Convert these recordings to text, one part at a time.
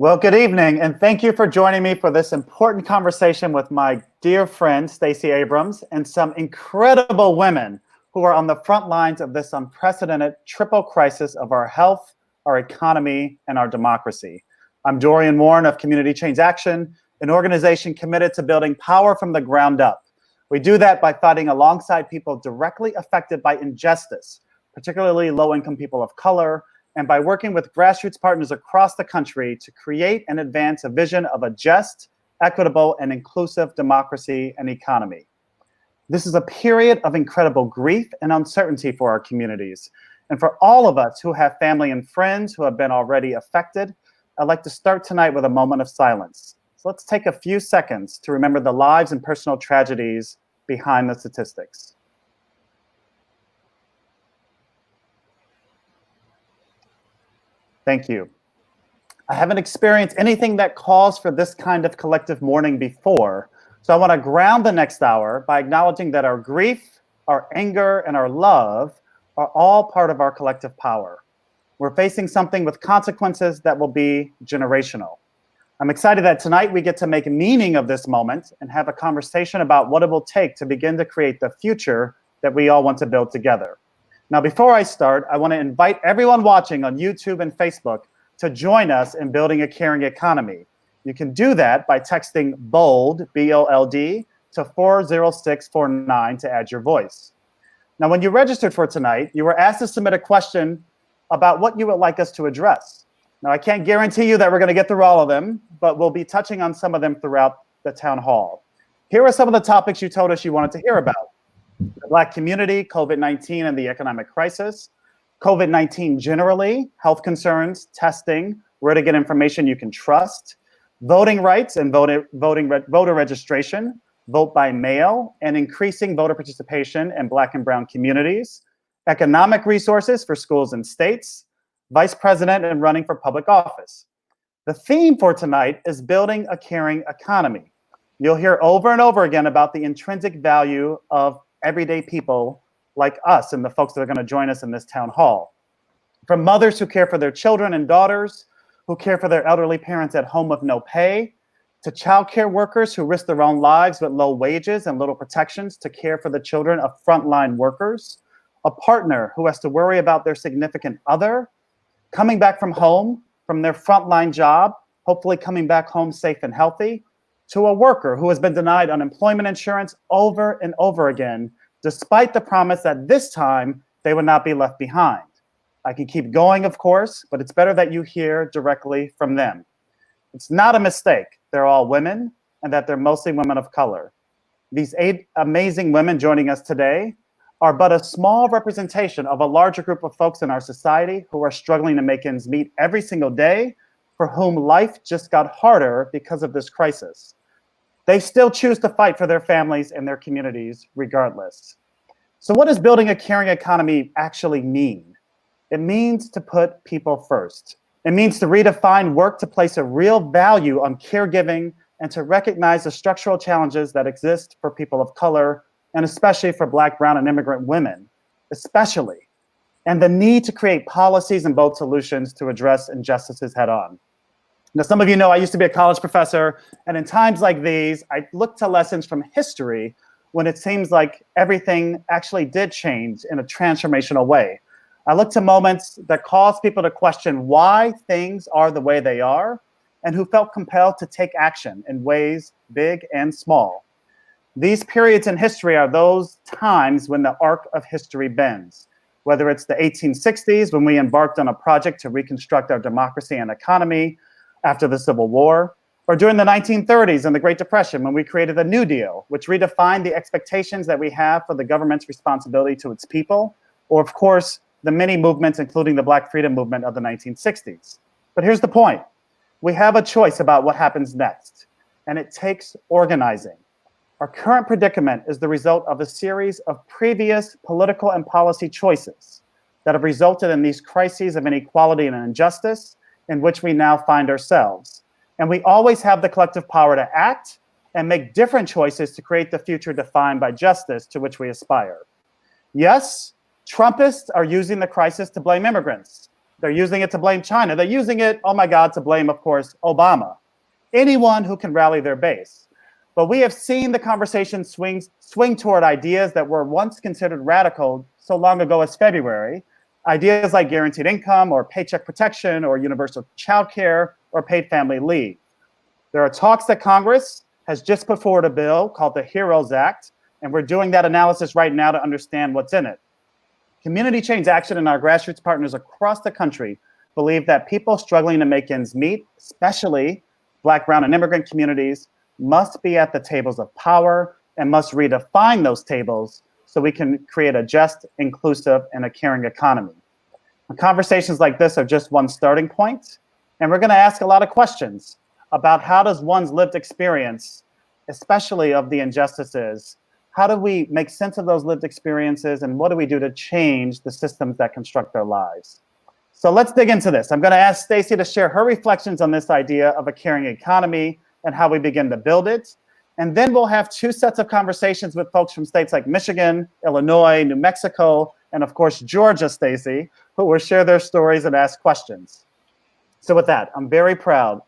Well, good evening, and thank you for joining me for this important conversation with my dear friend, Stacey Abrams, and some incredible women who are on the front lines of this unprecedented triple crisis of our health, our economy, and our democracy. I'm Dorian Warren of Community Change Action, an organization committed to building power from the ground up. We do that by fighting alongside people directly affected by injustice, particularly low-income people of color, and by working with grassroots partners across the country to create and advance a vision of a just, equitable, and inclusive democracy and economy. This is a period of incredible grief and uncertainty for our communities. And for all of us who have family and friends who have been already affected, I'd like to start tonight with a moment of silence. So let's take a few seconds to remember the lives and personal tragedies behind the statistics. Thank you. I haven't experienced anything that calls for this kind of collective mourning before, so I want to ground the next hour by acknowledging that our grief, our anger, and our love are all part of our collective power. We're facing something with consequences that will be generational. I'm excited that tonight we get to make meaning of this moment and have a conversation about what it will take to begin to create the future that we all want to build together. Now, before I start, I want to invite everyone watching on YouTube and Facebook to join us in building a caring economy. You can do that by texting BOLD, B-O-L-D, to 40649 to add your voice. Now, when you registered for tonight, you were asked to submit a question about what you would like us to address. Now, I can't guarantee you that we're going to get through all of them, but we'll be touching on some of them throughout the town hall. Here are some of the topics you told us you wanted to hear about. The Black community, COVID-19 and the economic crisis, COVID-19 generally, health concerns, testing, where to get information you can trust, voting rights and voter registration, vote by mail, and increasing voter participation in Black and brown communities, economic resources for schools and states, vice president and running for public office. The theme for tonight is building a caring economy. You'll hear over and over again about the intrinsic value of everyday people like us and the folks that are going to join us in this town hall. From mothers who care for their children and daughters, who care for their elderly parents at home with no pay, to childcare workers who risk their own lives with low wages and little protections to care for the children of frontline workers, a partner who has to worry about their significant other, coming back from home, from their frontline job, hopefully coming back home safe and healthy, to a worker who has been denied unemployment insurance over and over again, despite the promise that this time they would not be left behind. I can keep going, of course, but it's better that you hear directly from them. It's not a mistake they're all women and that they're mostly women of color. These 8 amazing women joining us today are but a small representation of a larger group of folks in our society who are struggling to make ends meet every single day, for whom life just got harder because of this crisis. They still choose to fight for their families and their communities regardless. So what does building a caring economy actually mean? It means to put people first. It means to redefine work to place a real value on caregiving and to recognize the structural challenges that exist for people of color, and especially for Black, brown, and immigrant women, especially, and the need to create policies and bold solutions to address injustices head on. Now, some of you know I used to be a college professor, and in times like these, I look to lessons from history when it seems like everything actually did change in a transformational way. I look to moments that cause people to question why things are the way they are, and who felt compelled to take action in ways big and small. These periods in history are those times when the arc of history bends, whether it's the 1860s when we embarked on a project to reconstruct our democracy and economy after the Civil War, or during the 1930s and the Great Depression when we created the New Deal, which redefined the expectations that we have for the government's responsibility to its people, or of course, the many movements, including the Black Freedom Movement of the 1960s. But here's the point. We have a choice about what happens next, and it takes organizing. Our current predicament is the result of a series of previous political and policy choices that have resulted in these crises of inequality and injustice in which we now find ourselves. And we always have the collective power to act and make different choices to create the future defined by justice to which we aspire. Yes, Trumpists are using the crisis to blame immigrants. They're using it to blame China. They're using it, oh my God, to blame, of course, Obama. Anyone who can rally their base. But we have seen the conversation swing toward ideas that were once considered radical so long ago as February. Ideas like guaranteed income or paycheck protection or universal child care or paid family leave. There are talks that Congress has just put forward a bill called the HEROES Act, and we're doing that analysis right now to understand what's in it. Community Change Action and our grassroots partners across the country believe that people struggling to make ends meet, especially Black, brown, and immigrant communities, must be at the tables of power and must redefine those tables so we can create a just, inclusive, and a caring economy. And conversations like this are just one starting point, and we're gonna ask a lot of questions about how does one's lived experience, especially of the injustices, how do we make sense of those lived experiences, and what do we do to change the systems that construct their lives? So let's dig into this. I'm gonna ask Stacey to share her reflections on this idea of a caring economy and how we begin to build it. And then we'll have two sets of conversations with folks from states like Michigan, Illinois, New Mexico, and of course, Georgia, Stacey, who will share their stories and ask questions. So with that, I'm very proud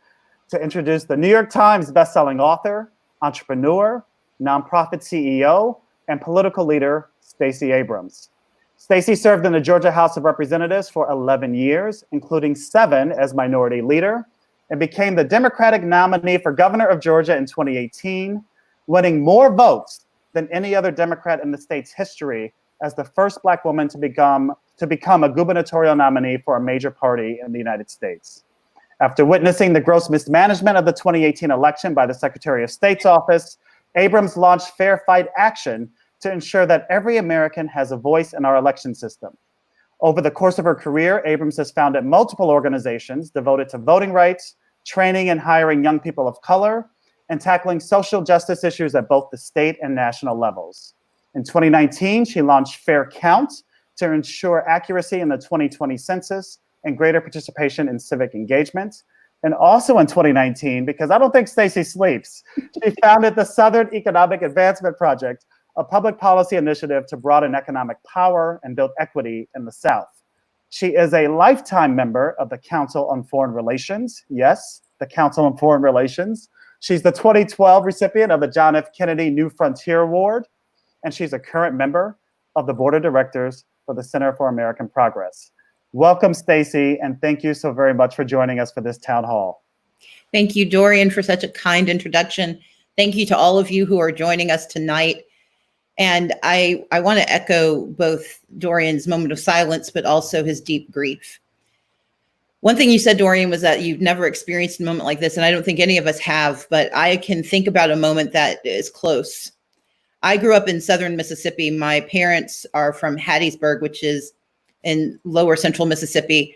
to introduce the New York Times bestselling author, entrepreneur, nonprofit CEO, and political leader, Stacey Abrams. Stacey served in the Georgia House of Representatives for 11 years, including 7 as minority leader, and became the Democratic nominee for governor of Georgia in 2018, winning more votes than any other Democrat in the state's history as the first Black woman to become a gubernatorial nominee for a major party in the United States. After witnessing the gross mismanagement of the 2018 election by the Secretary of State's office, Abrams launched Fair Fight Action to ensure that every American has a voice in our election system. Over the course of her career, Abrams has founded multiple organizations devoted to voting rights, training and hiring young people of color, and tackling social justice issues at both the state and national levels. In 2019, she launched Fair Count to ensure accuracy in the 2020 census and greater participation in civic engagement. And also in 2019, because I don't think Stacey sleeps, she founded the Southern Economic Advancement Project, a public policy initiative to broaden economic power and build equity in the South. She is a lifetime member of the Council on Foreign Relations. Yes, the Council on Foreign Relations. She's the 2012 recipient of the John F. Kennedy New Frontier Award, and she's a current member of the Board of Directors for the Center for American Progress. Welcome, Stacey, and thank you so very much for joining us for this town hall. Thank you, Dorian, for such a kind introduction. Thank you to all of you who are joining us tonight. And I want to echo both Dorian's moment of silence, but also his deep grief. One thing you said, Dorian, was that you've never experienced a moment like this, and I don't think any of us have, but I can think about a moment that is close. I grew up in southern Mississippi. My parents are from Hattiesburg, which is in lower central Mississippi.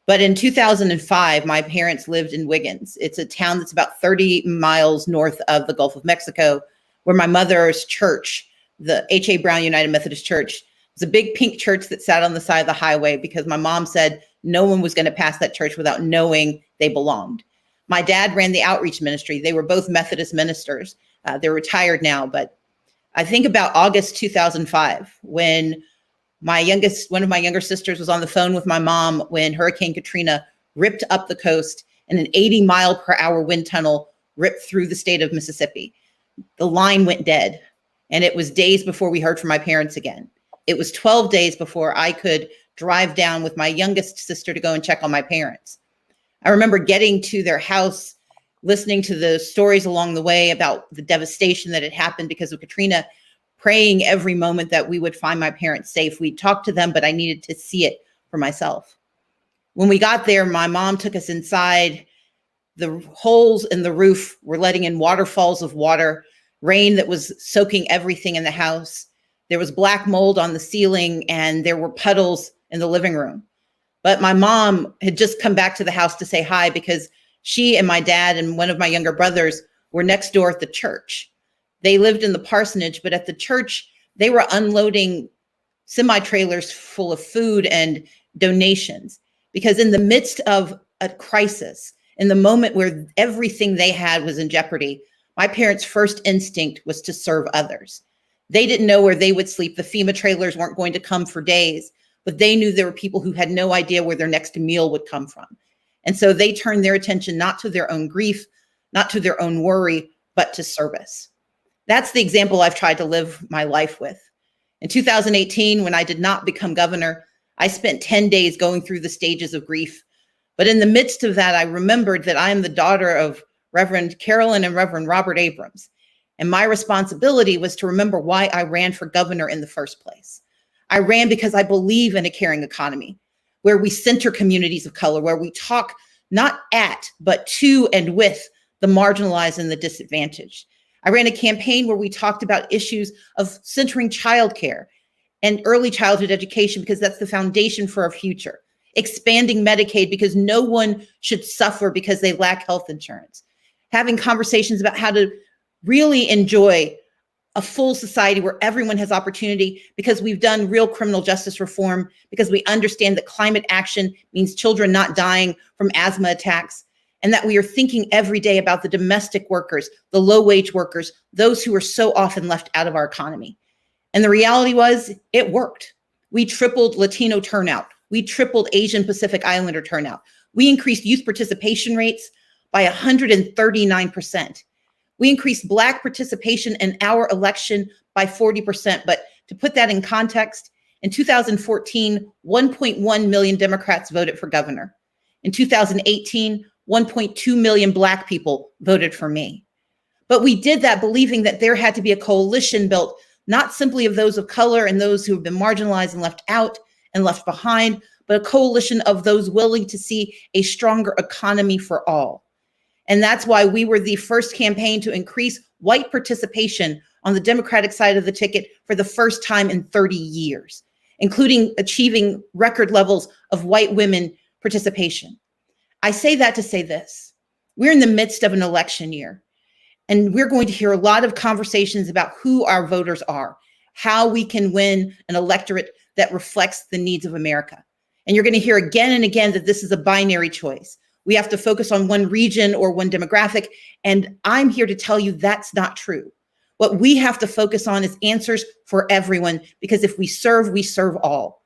But in 2005, my parents lived in Wiggins. It's a town that's about 30 miles north of the Gulf of Mexico, where my mother's church, the H.A. Brown United Methodist Church, was a big pink church that sat on the side of the highway because my mom said no one was going to pass that church without knowing they belonged. My dad ran the outreach ministry. They were both Methodist ministers. They're retired now, but I think about August 2005 when one of my younger sisters was on the phone with my mom when Hurricane Katrina ripped up the coast and an 80-mile-per-hour wind tunnel ripped through the state of Mississippi. The line went dead, and it was days before we heard from my parents again. It was 12 days before I could drive down with my youngest sister to go and check on my parents. I remember getting to their house, listening to the stories along the way about the devastation that had happened because of Katrina, praying every moment that we would find my parents safe. We talked to them, but I needed to see it for myself. When we got there, my mom took us inside. The holes in the roof were letting in waterfalls of water, rain that was soaking everything in the house. There was black mold on the ceiling, and there were puddles in the living room. But my mom had just come back to the house to say hi because she and my dad and one of my younger brothers were next door at the church. They lived in the parsonage, but at the church, they were unloading semi-trailers full of food and donations. Because in the midst of a crisis, in the moment where everything they had was in jeopardy, my parents' first instinct was to serve others. They didn't know where they would sleep. The FEMA trailers weren't going to come for days, but they knew there were people who had no idea where their next meal would come from. And so they turned their attention not to their own grief, not to their own worry, but to service. That's the example I've tried to live my life with. In 2018, when I did not become governor, I spent 10 days going through the stages of grief. But in the midst of that, I remembered that I am the daughter of Reverend Carolyn and Reverend Robert Abrams. And my responsibility was to remember why I ran for governor in the first place. I ran because I believe in a caring economy where we center communities of color, where we talk not at, but to and with the marginalized and the disadvantaged. I ran a campaign where we talked about issues of centering childcare and early childhood education because that's the foundation for our future. Expanding Medicaid because no one should suffer because they lack health insurance. Having conversations about how to really enjoy a full society where everyone has opportunity because we've done real criminal justice reform, because we understand that climate action means children not dying from asthma attacks, and that we are thinking every day about the domestic workers, the low-wage workers, those who are so often left out of our economy. And the reality was, it worked. We tripled Latino turnout. We tripled Asian Pacific Islander turnout. We increased youth participation rates by 139%. We increased Black participation in our election by 40%. But to put that in context, in 2014, 1.1 million Democrats voted for governor. In 2018, 1.2 million Black people voted for me. But we did that believing that there had to be a coalition built, not simply of those of color and those who have been marginalized and left out and left behind, but a coalition of those willing to see a stronger economy for all. And that's why we were the first campaign to increase white participation on the Democratic side of the ticket for the first time in 30 years, including achieving record levels of white women participation. I say that to say this: we're in the midst of an election year, and we're going to hear a lot of conversations about who our voters are, how we can win an electorate that reflects the needs of America. And you're going to hear again and again that this is a binary choice. We have to focus on one region or one demographic. And I'm here to tell you that's not true. What we have to focus on is answers for everyone, because if we serve all.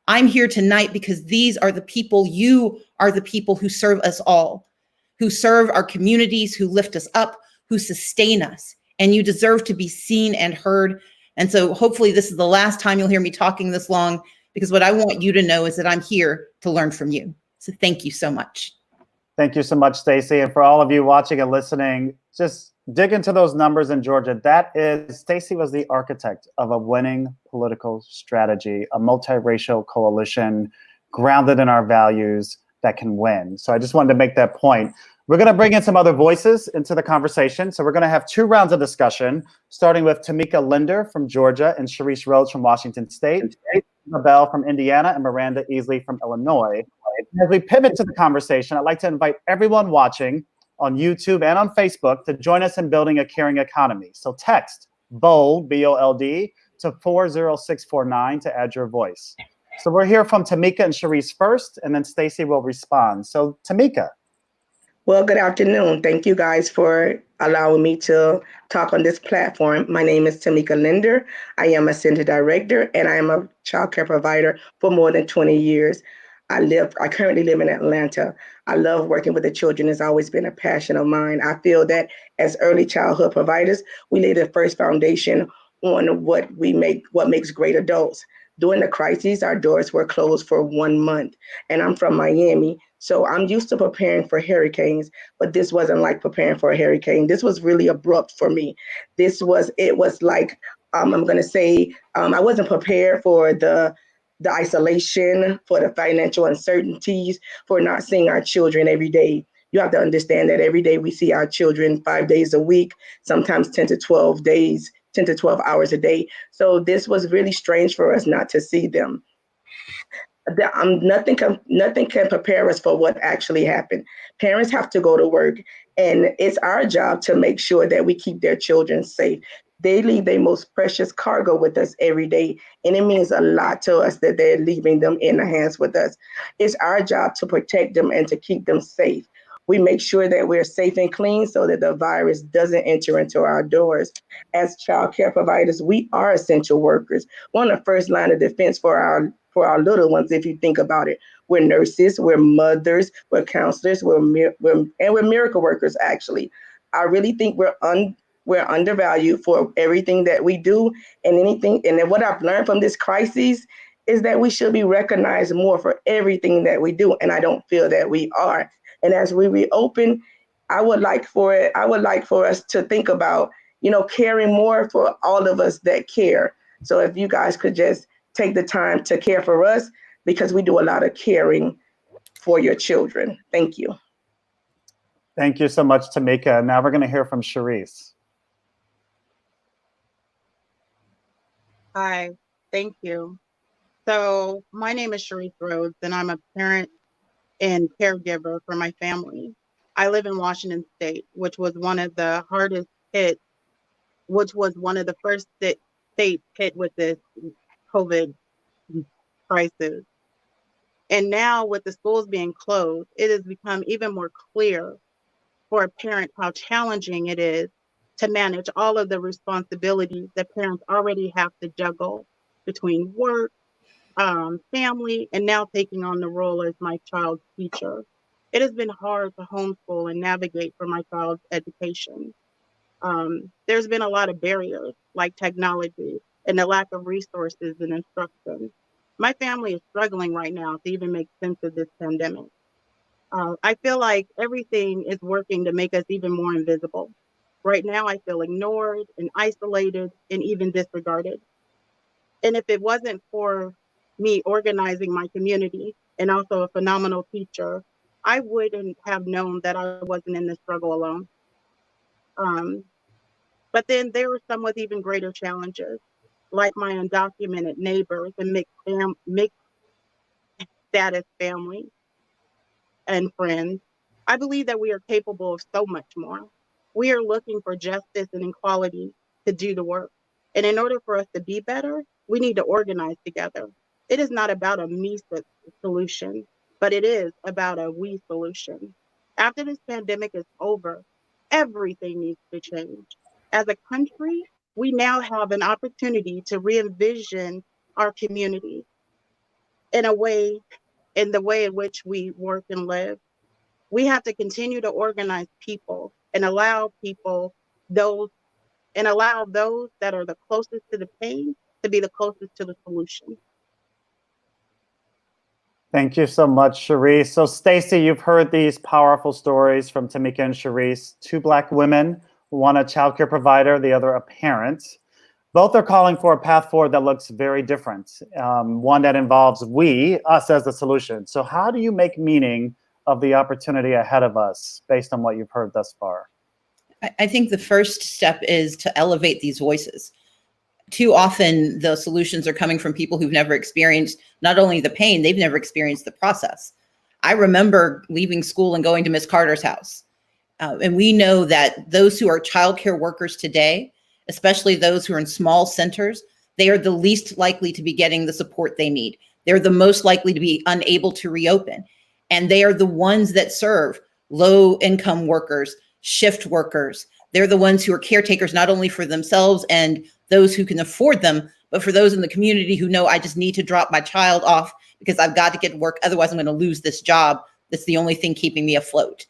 I'm here tonight because these are the people, you are the people who serve us all, who serve our communities, who lift us up, who sustain us. And you deserve to be seen and heard. And so hopefully this is the last time you'll hear me talking this long, because what I want you to know is that I'm here to learn from you. So thank you so much. Thank you so much, Stacey. And for all of you watching and listening, just dig into those numbers in Georgia. Stacey was the architect of a winning political strategy, a multiracial coalition grounded in our values that can win. So I just wanted to make that point. We're going to bring in some other voices into the conversation. So we're going to have 2 rounds of discussion, starting with Temeka Linder from Georgia and Shereese Rhodes from Washington State, Bell from Indiana, and Miranda Easley from Illinois. As we pivot to the conversation, I'd like to invite everyone watching on YouTube and on Facebook to join us in building a caring economy. So text BOLD, B-O-L-D, to 40649 to add your voice. So we'll hear from Temeka and Shereese first, and then Stacey will respond. So Temeka. Well, good afternoon. Thank you guys for allowing me to talk on this platform. My name is Temeka Linder. I am a center director, and I am a child care provider for more than 20 years. I currently live in Atlanta. I love working with the children. It's always been a passion of mine. I feel that as early childhood providers, we lay the first foundation on what makes great adults. During the crises, our doors were closed for 1 month, and I'm from Miami. So I'm used to preparing for hurricanes, but this wasn't like preparing for a hurricane. This was really abrupt for me. I wasn't prepared for the isolation, for the financial uncertainties, for not seeing our children every day. You have to understand that every day we see our children 5 days a week, sometimes 10 to 12 hours a day. So this was really strange for us not to see them. Nothing can prepare us for what actually happened. Parents have to go to work, and it's our job to make sure that we keep their children safe. They leave their most precious cargo with us every day, and it means a lot to us that they're leaving them in the hands with us. It's our job to protect them and to keep them safe. We make sure that we're safe and clean so that the virus doesn't enter into our doors. As child care providers, we are essential workers. We're on the first line of defense for for our little ones. If you think about it, we're nurses, we're mothers, we're counselors, we're miracle workers. Actually, I really think we're undervalued for everything that we do and anything. And then what I've learned from this crisis is that we should be recognized more for everything that we do, and I don't feel that we are. And as we reopen, I would like for us to think about, caring more for all of us that care. So if you guys could just take the time to care for us, because we do a lot of caring for your children. Thank you. Thank you so much, Temeka. Now we're going to hear from Shereese. Hi, thank you. So my name is Shereese Rhodes, and I'm a parent and caregiver for my family. I live in Washington State, which was one of the hardest hit, which was one of the first states hit with this COVID crisis. And now with the schools being closed, it has become even more clear for a parent how challenging it is to manage all of the responsibilities that parents already have to juggle between work, family, and now taking on the role as my child's teacher. It has been hard to homeschool and navigate for my child's education. There's been a lot of barriers like technology and the lack of resources and instruction. My family is struggling right now to even make sense of this pandemic. I feel like everything is working to make us even more invisible. Right now, I feel ignored and isolated and even disregarded. And if it wasn't for me organizing my community and also a phenomenal teacher, I wouldn't have known that I wasn't in this struggle alone. But then there were some with even greater challenges, like my undocumented neighbors and mixed status families and friends. I believe that we are capable of so much more. We are looking for justice and equality to do the work. And in order for us to be better, we need to organize together. It is not about a me solution, but it is about a we solution. After this pandemic is over, everything needs to change. As a country, we now have an opportunity to re-envision our community in the way in which we work and live. We have to continue to organize people and allow those that are the closest to the pain to be the closest to the solution. Thank you so much, Shereese. So Stacey, you've heard these powerful stories from Temeka and Shereese, two Black women, one a childcare provider, the other a parent. Both are calling for a path forward that looks very different, one that involves us as the solution. So how do you make meaning of the opportunity ahead of us based on what you've heard thus far? I think the first step is to elevate these voices. Too often, the solutions are coming from people who've never experienced not only the pain, they've never experienced the process. I remember leaving school and going to Miss Carter's house. And we know that those who are childcare workers today, especially those who are in small centers, they are the least likely to be getting the support they need. They're the most likely to be unable to reopen. And they are the ones that serve low-income workers, shift workers. They're the ones who are caretakers, not only for themselves and those who can afford them, but for those in the community who know I just need to drop my child off because I've got to get to work. Otherwise, I'm going to lose this job. That's the only thing keeping me afloat.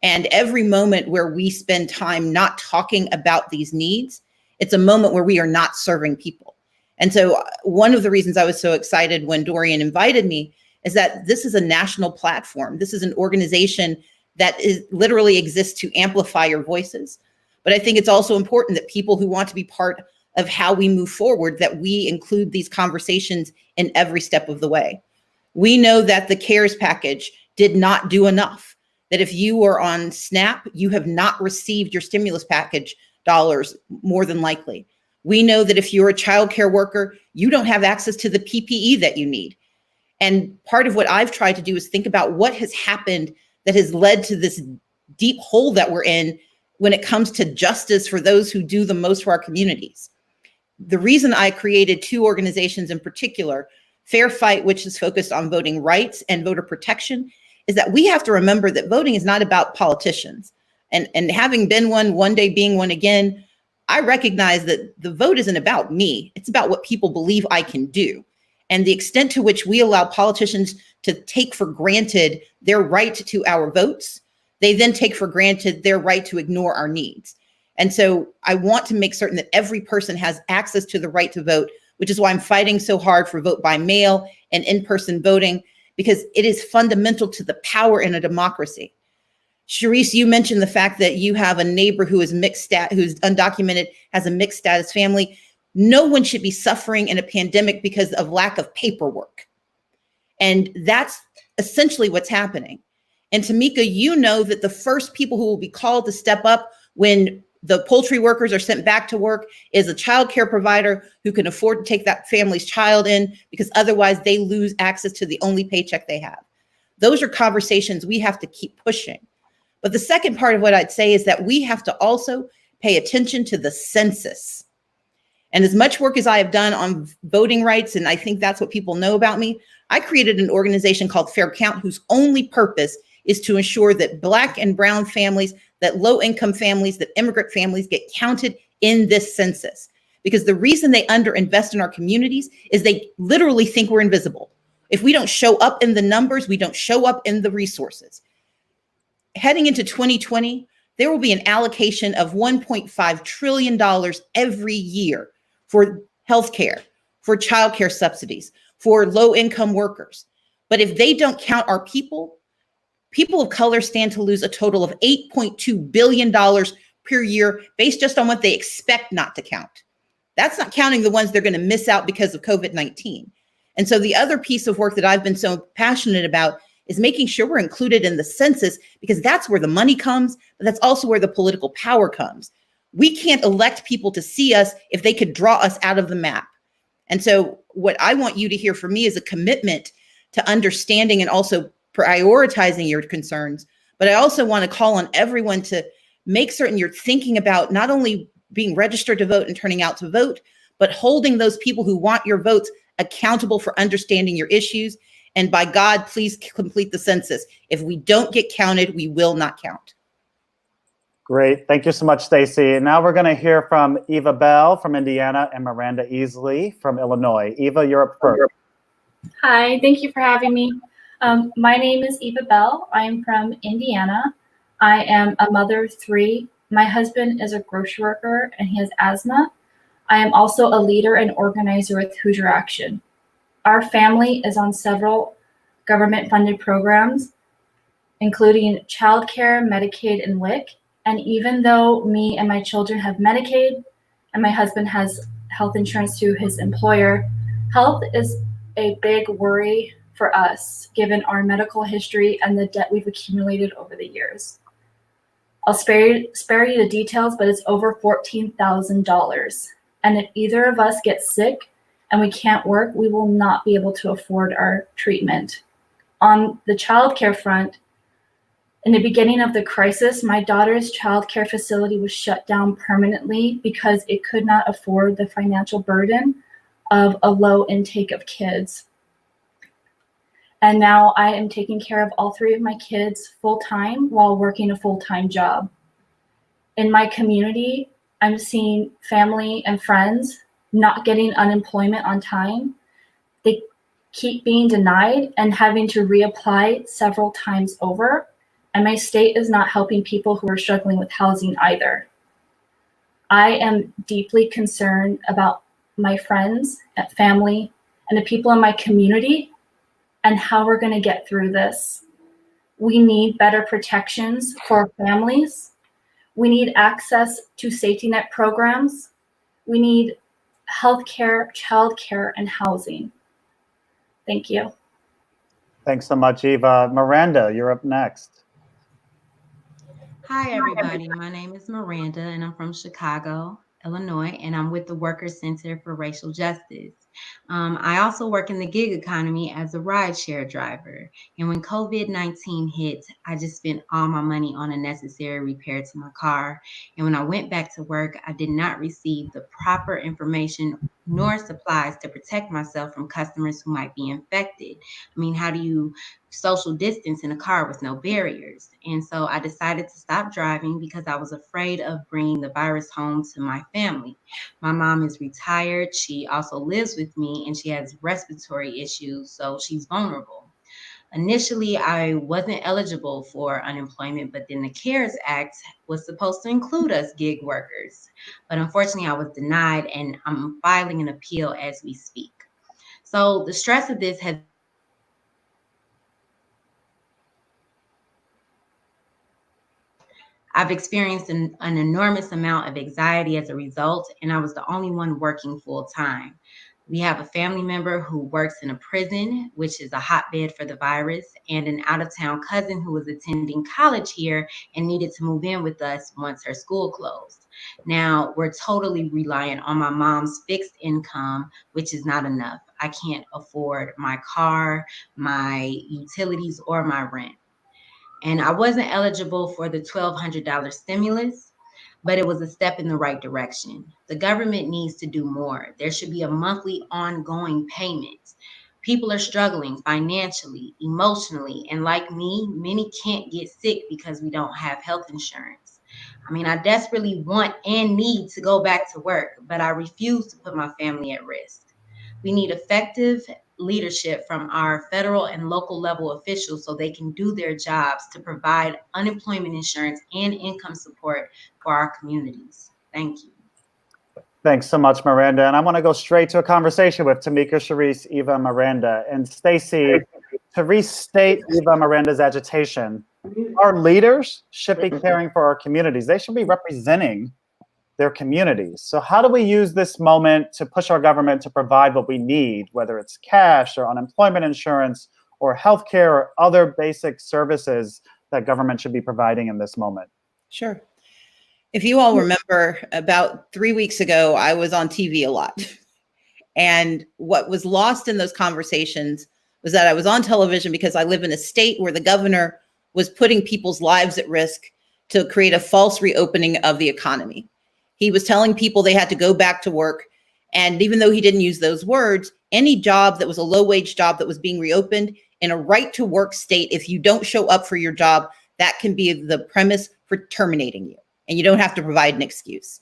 And every moment where we spend time not talking about these needs, it's a moment where we are not serving people. And so one of the reasons I was so excited when Dorian invited me is that this is a national platform. This is an organization that literally exists to amplify your voices. But I think it's also important that people who want to be part of how we move forward, that we include these conversations in every step of the way. We know that the CARES package did not do enough, that if you are on SNAP, you have not received your stimulus package dollars, more than likely. We know that if you're a childcare worker, you don't have access to the PPE that you need. And part of what I've tried to do is think about what has happened that has led to this deep hole that we're in when it comes to justice for those who do the most for our communities. The reason I created two organizations in particular, Fair Fight, which is focused on voting rights, and Voter Protection, is that we have to remember that voting is not about politicians. And having been one day being one again, I recognize that the vote isn't about me. It's about what people believe I can do. And the extent to which we allow politicians to take for granted their right to our votes, they then take for granted their right to ignore our needs. And so I want to make certain that every person has access to the right to vote, which is why I'm fighting so hard for vote by mail and in-person voting, because it is fundamental to the power in a democracy. Shereese, you mentioned the fact that you have a neighbor who is who's undocumented, has a mixed status family. No one should be suffering in a pandemic because of lack of paperwork. And that's essentially what's happening. And Temeka, you know that the first people who will be called to step up when the poultry workers are sent back to work is a child care provider who can afford to take that family's child in, because otherwise they lose access to the only paycheck they have. Those are conversations we have to keep pushing. But the second part of what I'd say is that we have to also pay attention to the census. And as much work as I have done on voting rights, and I think that's what people know about me, I created an organization called Fair Count, whose only purpose is to ensure that Black and brown families, that low-income families, that immigrant families get counted in this census. Because the reason they underinvest in our communities is they literally think we're invisible. If we don't show up in the numbers, we don't show up in the resources. Heading into 2020, there will be an allocation of $1.5 trillion every year for healthcare, for childcare subsidies, for low-income workers. But if they don't count our people, people of color stand to lose a total of $8.2 billion per year based just on what they expect not to count. That's not counting the ones they're going to miss out because of COVID-19. And so the other piece of work that I've been so passionate about is making sure we're included in the census, because that's where the money comes, but that's also where the political power comes. We can't elect people to see us if they could draw us out of the map. And so what I want you to hear from me is a commitment to understanding and also prioritizing your concerns. But I also want to call on everyone to make certain you're thinking about not only being registered to vote and turning out to vote, but holding those people who want your votes accountable for understanding your issues. And by God, please complete the census. If we don't get counted, we will not count. Great. Thank you so much, Stacey. Now we're going to hear from Eva Bell from Indiana and Miranda Easley from Illinois. Eva, you're up first. Hi, thank you for having me. My name is Eva Bell. I am from Indiana. I am a mother of 3. My husband is a grocery worker and he has asthma. I am also a leader and organizer with Hoosier Action. Our family is on several government-funded programs, including childcare, Medicaid, and WIC. And even though me and my children have Medicaid and my husband has health insurance through his employer, health is a big worry for us, given our medical history and the debt we've accumulated over the years. I'll spare you the details, but it's over $14,000. And if either of us gets sick and we can't work, we will not be able to afford our treatment. On the childcare front, in the beginning of the crisis, my daughter's childcare facility was shut down permanently because it could not afford the financial burden of a low intake of kids. And now I am taking care of all 3 of my kids full-time while working a full-time job. In my community, I'm seeing family and friends not getting unemployment on time. They keep being denied and having to reapply several times over. And my state is not helping people who are struggling with housing either. I am deeply concerned about my friends, family, and the people in my community and how we're going to get through this. We need better protections for families. We need access to safety net programs. We need healthcare, childcare, and housing. Thank you. Thanks so much, Eva. Miranda, you're up next. Hi, everybody. My name is Miranda, and I'm from Chicago, Illinois, and I'm with the Workers Center for Racial Justice. I also work in the gig economy as a rideshare driver. And when COVID-19 hit, I just spent all my money on a necessary repair to my car. And when I went back to work, I did not receive the proper information nor supplies to protect myself from customers who might be infected. I mean, how do you social distance in a car with no barriers? And so I decided to stop driving because I was afraid of bringing the virus home to my family. My mom is retired. She also lives with me and she has respiratory issues, so she's vulnerable. Initially, I wasn't eligible for unemployment, but then the CARES Act was supposed to include us gig workers. But unfortunately, I was denied, and I'm filing an appeal as we speak. So the stress of this has I've experienced an enormous amount of anxiety as a result, and I was the only one working full time. We have a family member who works in a prison, which is a hotbed for the virus, and an out of town cousin who was attending college here and needed to move in with us once her school closed. Now, we're totally reliant on my mom's fixed income, which is not enough. I can't afford my car, my utilities, or my rent. And I wasn't eligible for the $1,200 stimulus, but it was a step in the right direction. The government needs to do more. There should be a monthly ongoing payment. People are struggling financially, emotionally, and like me, many can't get sick because we don't have health insurance. I mean, I desperately want and need to go back to work, but I refuse to put my family at risk. We need effective leadership from our federal and local level officials so they can do their jobs to provide unemployment insurance and income support for our communities. Thank you. Thanks so much, Miranda. And I want to go straight to a conversation with Temeka, Shereese, Eva, Miranda. And Stacey, to restate Eva Miranda's agitation, our leaders should be caring for our communities. They should be representing their communities. So how do we use this moment to push our government to provide what we need, whether it's cash or unemployment insurance or healthcare or other basic services that government should be providing in this moment? Sure. If you all remember, about 3 weeks ago, I was on TV a lot. And what was lost in those conversations was that I was on television because I live in a state where the governor was putting people's lives at risk to create a false reopening of the economy. He was telling people they had to go back to work. And even though he didn't use those words, any job that was a low-wage job that was being reopened in a right-to-work state, if you don't show up for your job, that can be the premise for terminating you. And you don't have to provide an excuse.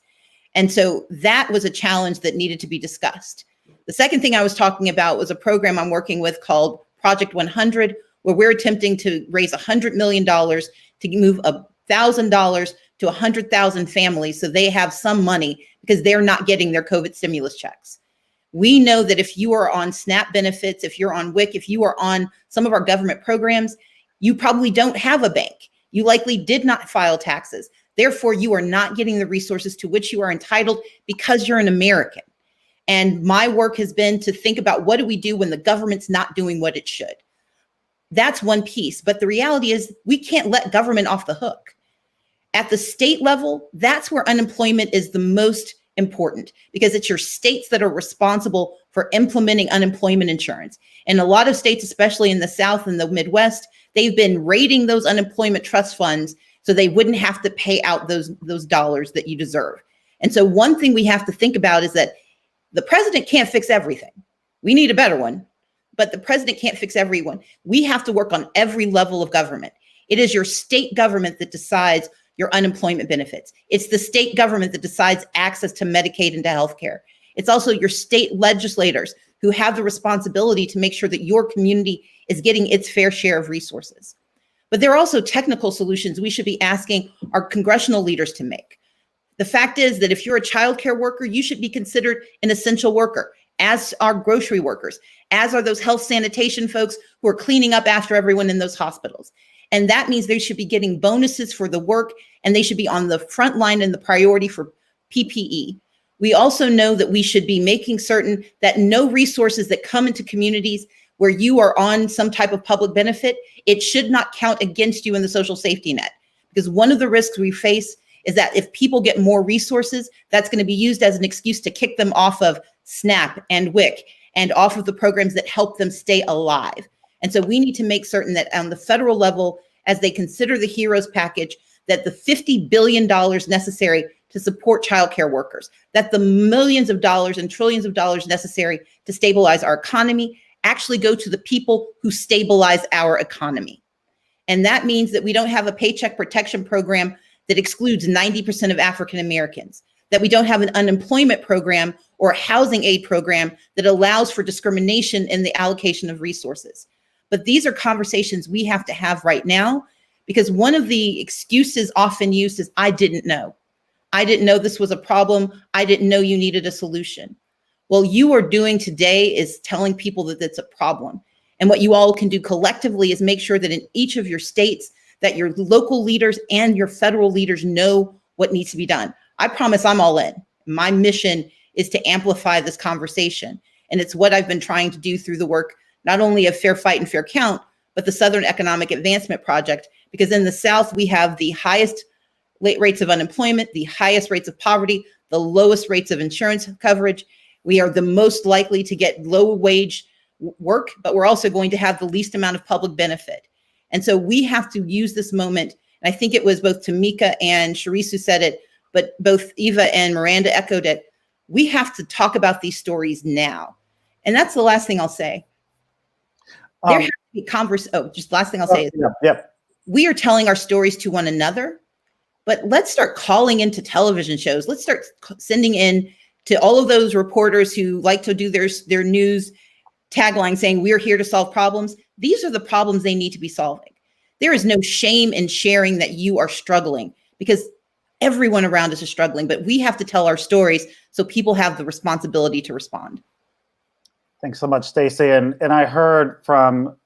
And so that was a challenge that needed to be discussed. The second thing I was talking about was a program I'm working with called Project 100, where we're attempting to raise $100 million to move $1,000 to 100,000 families so they have some money because they're not getting their COVID stimulus checks. We know that if you are on SNAP benefits, if you're on WIC, if you are on some of our government programs, you probably don't have a bank. You likely did not file taxes. Therefore, you are not getting the resources to which you are entitled because you're an American. And my work has been to think about what do we do when the government's not doing what it should. That's one piece. But the reality is we can't let government off the hook. At the state level, that's where unemployment is the most important because it's your states that are responsible for implementing unemployment insurance. And a lot of states, especially in the South and the Midwest, they've been raiding those unemployment trust funds so they wouldn't have to pay out those dollars that you deserve. And so one thing we have to think about is that the president can't fix everything. We need a better one, but the president can't fix everyone. We have to work on every level of government. It is your state government that decides your unemployment benefits. It's the state government that decides access to Medicaid and to healthcare. It's also your state legislators who have the responsibility to make sure that your community is getting its fair share of resources. But there are also technical solutions we should be asking our congressional leaders to make. The fact is that if you're a childcare worker, you should be considered an essential worker, as are grocery workers, as are those health sanitation folks who are cleaning up after everyone in those hospitals. And that means they should be getting bonuses for the work, and they should be on the front line and the priority for PPE. We also know that we should be making certain that no resources that come into communities where you are on some type of public benefit, it should not count against you in the social safety net. Because one of the risks we face is that if people get more resources, that's going to be used as an excuse to kick them off of SNAP and WIC and off of the programs that help them stay alive. And so we need to make certain that on the federal level, as they consider the HEROES package, that the $50 billion necessary to support childcare workers, that the millions of dollars and trillions of dollars necessary to stabilize our economy actually go to the people who stabilize our economy. And that means that we don't have a paycheck protection program that excludes 90% of African Americans, that we don't have an unemployment program or a housing aid program that allows for discrimination in the allocation of resources. But these are conversations we have to have right now, because one of the excuses often used is, I didn't know. I didn't know this was a problem. I didn't know you needed a solution. Well, you are doing today is telling people that it's a problem. And what you all can do collectively is make sure that in each of your states, that your local leaders and your federal leaders know what needs to be done. I promise I'm all in. My mission is to amplify this conversation. And it's what I've been trying to do through the work, not only of Fair Fight and Fair Count, but the Southern Economic Advancement Project, because in the South, we have the highest rates of unemployment, the highest rates of poverty, the lowest rates of insurance coverage. We are the most likely to get low wage work, but we're also going to have the least amount of public benefit. And so we have to use this moment. And I think it was both Temeka and Shereese who said it, but both Eva and Miranda echoed it. We have to talk about these stories now. And that's the last thing I'll say. There has to be just last thing I'll say is we are telling our stories to one another, but let's start calling into television shows. Let's start sending in to all of those reporters who like to do their news tagline saying, we're here to solve problems. These are the problems they need to be solving. There is no shame in sharing that you are struggling, because everyone around us is struggling, but we have to tell our stories so people have the responsibility to respond. Thanks so much, Stacey. And I heard from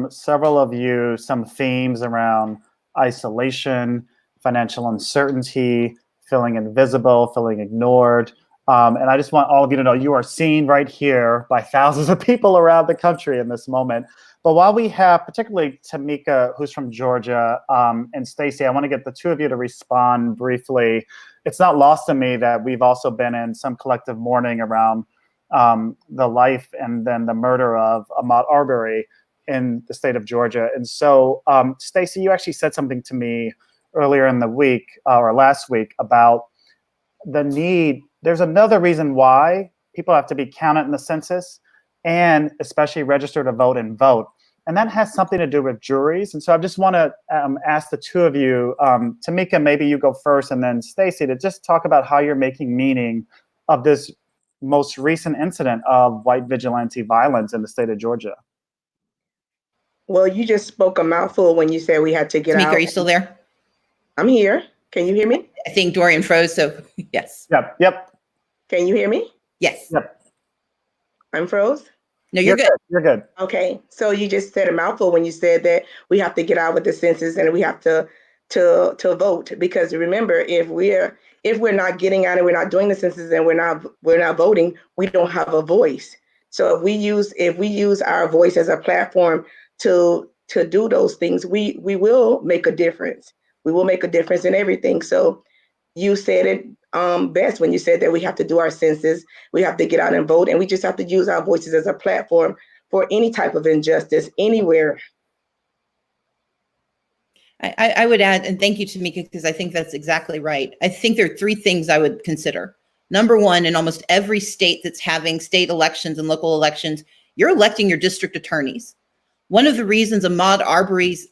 several of you some themes around isolation, financial uncertainty, feeling invisible, feeling ignored. And I just want all of you to know you are seen right here by thousands of people around the country in this moment. But while we have particularly Temeka, who's from Georgia, and Stacey, I want to get the two of you to respond briefly. It's not lost to me that we've also been in some collective mourning around the life and then the murder of Ahmaud Arbery in the state of Georgia. And so, Stacey, you actually said something to me earlier in the week or last week about the need. There's another reason why people have to be counted in the census and especially register to vote and vote. And that has something to do with juries. And so I just want to ask the two of you, Temeka, maybe you go first, and then Stacey, to just talk about how you're making meaning of this most recent incident of white vigilante violence in the state of Georgia. Well, you just spoke a mouthful when you said we had to get Temeka, out. are you still there? I'm here. Can you hear me? I think Dorian froze, so yes. Yep. Can you hear me? Yes. Yep. I'm froze? No, you're good. You're good. Okay. So you just said a mouthful when you said that we have to get out with the census and we have to vote, because remember, if we're not getting out and we're not doing the census and we're not voting, we don't have a voice. So if we use our voice as a platform to do those things, we will make a difference. We will make a difference in everything. So you said it best when you said that we have to do our census, we have to get out and vote, and we just have to use our voices as a platform for any type of injustice anywhere. I would add, and thank you, Temeka, because I think that's exactly right. I think there are three things I would consider. Number one, in almost every state that's having state elections and local elections, you're electing your district attorneys. One of the reasons Ahmaud Arbery's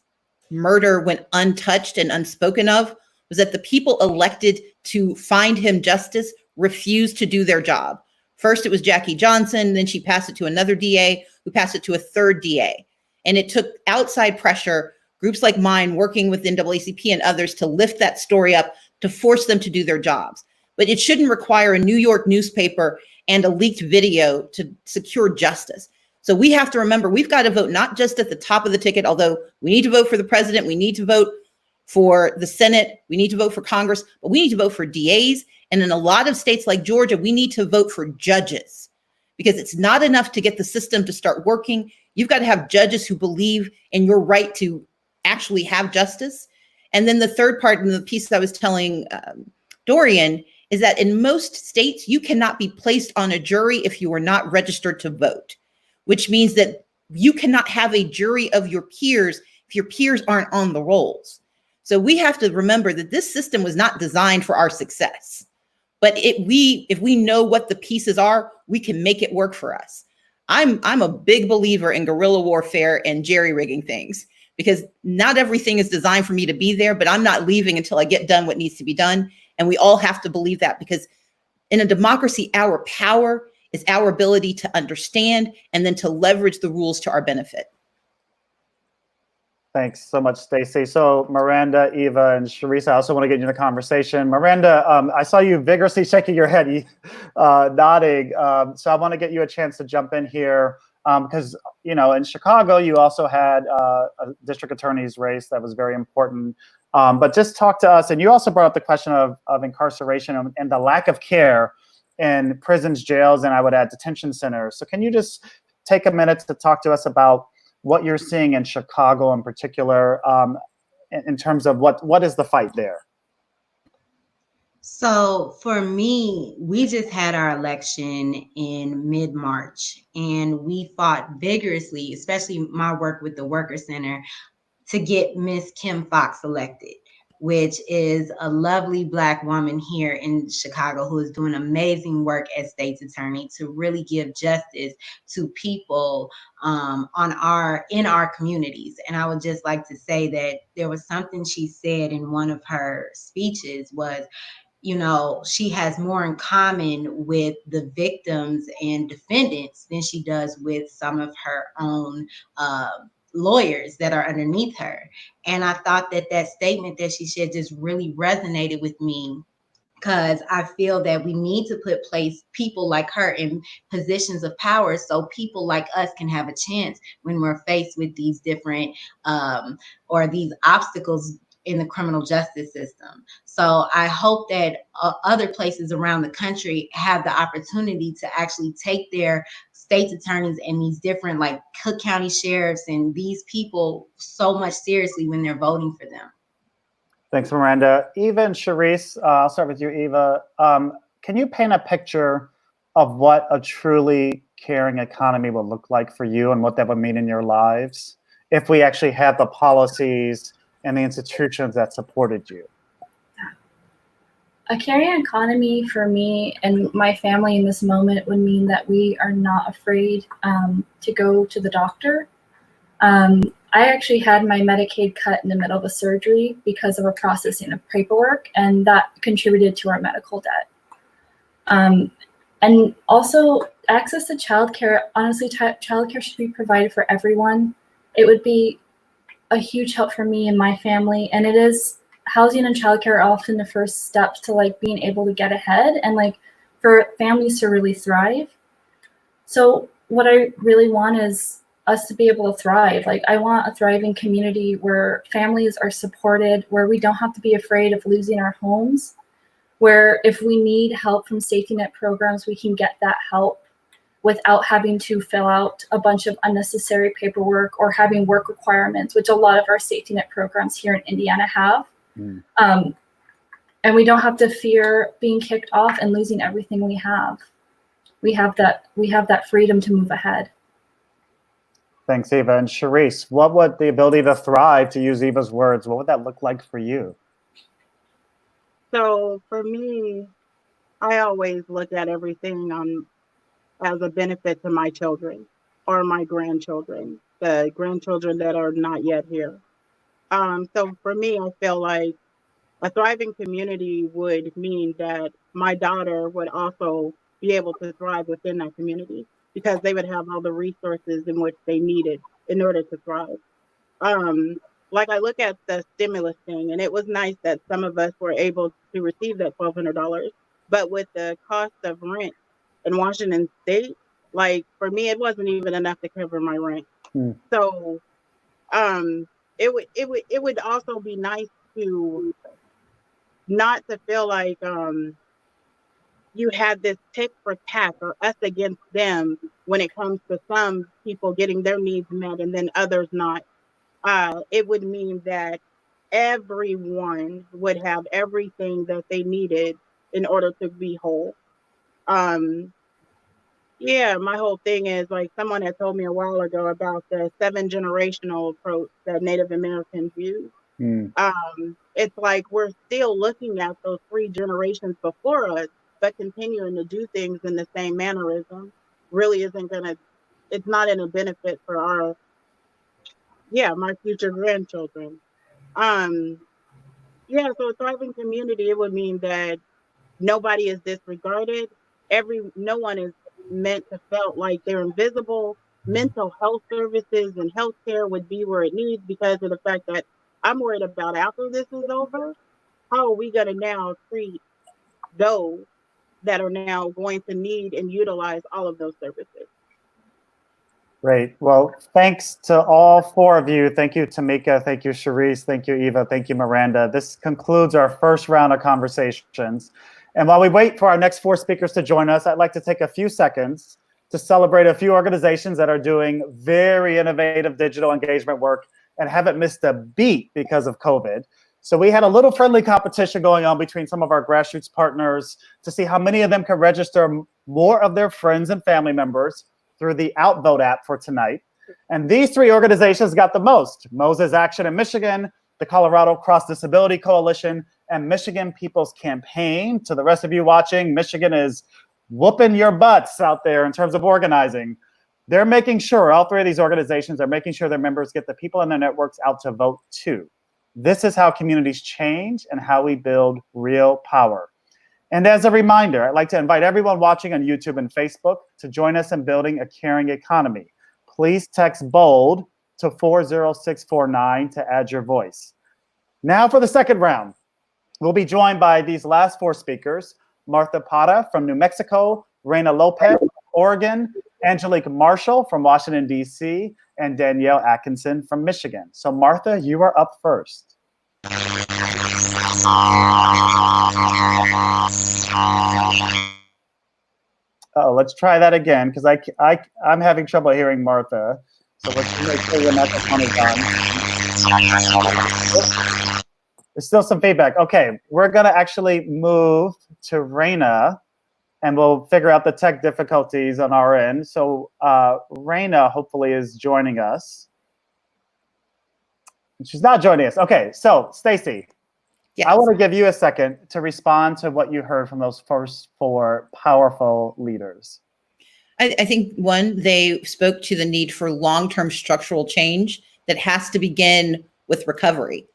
murder went untouched and unspoken of was that the people elected to find him justice refused to do their job. First, it was Jackie Johnson, then she passed it to another DA, who passed it to a third DA. And it took outside pressure, groups like mine working with NAACP and others, to lift that story up, to force them to do their jobs. But it shouldn't require a New York newspaper and a leaked video to secure justice. So we have to remember, we've got to vote not just at the top of the ticket, although we need to vote for the president, we need to vote for the Senate, we need to vote for Congress, but we need to vote for DAs. And in a lot of states like Georgia, we need to vote for judges, because it's not enough to get the system to start working. You've got to have judges who believe in your right to actually have justice. And then the third part, and the piece that I was telling Dorian, is that in most states, you cannot be placed on a jury if you are not registered to vote, which means that you cannot have a jury of your peers if your peers aren't on the rolls. So we have to remember that this system was not designed for our success. But if we know what the pieces are, we can make it work for us. I'm a big believer in guerrilla warfare and jerry-rigging things, because not everything is designed for me to be there, but I'm not leaving until I get done what needs to be done. And we all have to believe that, because in a democracy, our power is our ability to understand and then to leverage the rules to our benefit. Thanks so much, Stacey. So Miranda, Eva, and Shereese, I also want to get into the conversation. Miranda, I saw you vigorously shaking your head, nodding. So I want to get you a chance to jump in here, because, you know, in Chicago, you also had a district attorney's race that was very important. But just talk to us, and you also brought up the question of incarceration and the lack of care in prisons, jails, and I would add detention centers. So can you just take a minute to talk to us about what you're seeing in Chicago in particular, in terms of what is the fight there? So for me, we just had our election in mid-March, and we fought vigorously, especially my work with the Worker Center, to get Miss Kim Foxx elected, which is a lovely Black woman here in Chicago who is doing amazing work as state's attorney to really give justice to people in our communities. And I would just like to say that there was something she said in one of her speeches was, you know, she has more in common with the victims and defendants than she does with some of her own lawyers that are underneath her. And I thought that statement that she said just really resonated with me, because I feel that we need to place people like her in positions of power so people like us can have a chance when we're faced with these different or these obstacles in the criminal justice system. So I hope that other places around the country have the opportunity to actually take their state's attorneys and these different, like Cook County sheriffs and these people, so much seriously when they're voting for them. Thanks, Miranda. Eva and Shereese, I'll start with you, Eva. Can you paint a picture of what a truly caring economy will look like for you and what that would mean in your lives if we actually have the policies and the institutions that supported you? A caring economy for me and my family in this moment would mean that we are not afraid to go to the doctor. I actually had my Medicaid cut in the middle of a surgery because of a processing of paperwork, and that contributed to our medical debt. And also access to childcare. Honestly, childcare should be provided for everyone. It would be a huge help for me and my family, and it is. Housing and childcare are often the first steps to like being able to get ahead and like for families to really thrive. So what I really want is us to be able to thrive. Like I want a thriving community where families are supported, where we don't have to be afraid of losing our homes, where if we need help from safety net programs, we can get that help without having to fill out a bunch of unnecessary paperwork or having work requirements, which a lot of our safety net programs here in Indiana have. And we don't have to fear being kicked off and losing everything we have. We have that freedom to move ahead. Thanks, Eva. And Shereese, what would the ability to thrive, to use Eva's words, what would that look like for you? So for me, I always look at everything as a benefit to my children or my grandchildren, the grandchildren that are not yet here. So for me, I feel like a thriving community would mean that my daughter would also be able to thrive within that community because they would have all the resources in which they needed in order to thrive. Like I look at the stimulus thing, and it was nice that some of us were able to receive that $1,200, but with the cost of rent in Washington State, like for me, it wasn't even enough to cover my rent. So it would also be nice to not to feel like you had this tick for tack or us against them when it comes to some people getting their needs met and then others not. It would mean that everyone would have everything that they needed in order to be whole. Yeah, my whole thing is like someone had told me a while ago about the 7 generational approach that Native Americans use. It's like we're still looking at those 3 generations before us, but continuing to do things in the same mannerism really isn't gonna. It's not in a benefit for my future grandchildren. So a thriving community, it would mean that nobody is disregarded. No one is meant to felt like they're invisible. Mental health services and healthcare would be where it needs, because of the fact that I'm worried about after this is over, how are we going to now treat those that are now going to need and utilize all of those services? Great. Well, thanks to all 4 of you. Thank you, Temeka. Thank you, Shereese. Thank you, Eva. Thank you, Miranda. This concludes our first round of conversations. And while we wait for our next 4 speakers to join us, I'd like to take a few seconds to celebrate a few organizations that are doing very innovative digital engagement work and haven't missed a beat because of COVID. So we had a little friendly competition going on between some of our grassroots partners to see how many of them can register more of their friends and family members through the Outvote app for tonight. And these 3 organizations got the most: Moses Action in Michigan, the Colorado Cross Disability Coalition, and Michigan People's Campaign. To the rest of you watching, Michigan is whooping your butts out there in terms of organizing. They're making sure, all 3 of these organizations are making sure their members get the people in their networks out to vote too. This is how communities change and how we build real power. And as a reminder, I'd like to invite everyone watching on YouTube and Facebook to join us in building a caring economy. Please text BOLD to 40649 to add your voice. Now for the second round. We'll be joined by these last 4 speakers: Martha Parra from New Mexico, Reina Lopez from Oregon, Angelique Marshall from Washington, D.C., and Danielle Atkinson from Michigan. So Martha, you are up first. Oh, let's try that again, because I'm having trouble hearing Martha. So let's make sure your microphone is on. There's still some feedback. Okay, we're gonna actually move to Reina, and we'll figure out the tech difficulties on our end. So Reina hopefully is joining us. She's not joining us. Okay, so Stacey, yes. I want to give you a second to respond to what you heard from those first 4 powerful leaders. I think, one, they spoke to the need for long-term structural change that has to begin with recovery.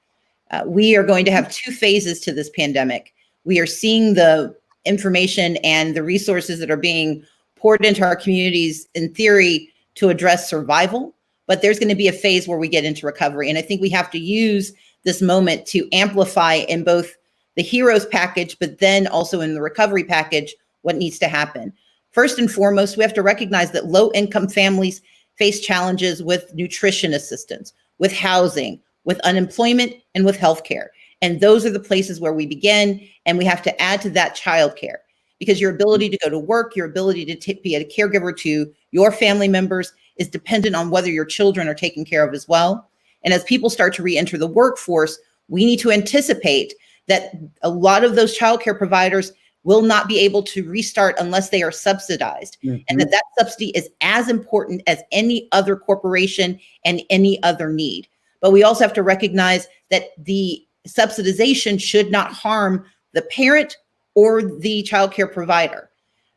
We are going to have 2 phases to this pandemic. We are seeing the information and the resources that are being poured into our communities, in theory, to address survival. But there's going to be a phase where we get into recovery. And I think we have to use this moment to amplify in both the heroes package, but then also in the recovery package, what needs to happen. First and foremost, we have to recognize that low-income families face challenges with nutrition assistance, with housing, with unemployment, and with healthcare. And those are the places where we begin. And we have to add to that childcare, because your ability to go to work, your ability to be a caregiver to your family members is dependent on whether your children are taken care of as well. And as people start to re-enter the workforce, we need to anticipate that a lot of those childcare providers will not be able to restart unless they are subsidized. Mm-hmm. And that subsidy is as important as any other corporation and any other need. But we also have to recognize that the subsidization should not harm the parent or the childcare provider.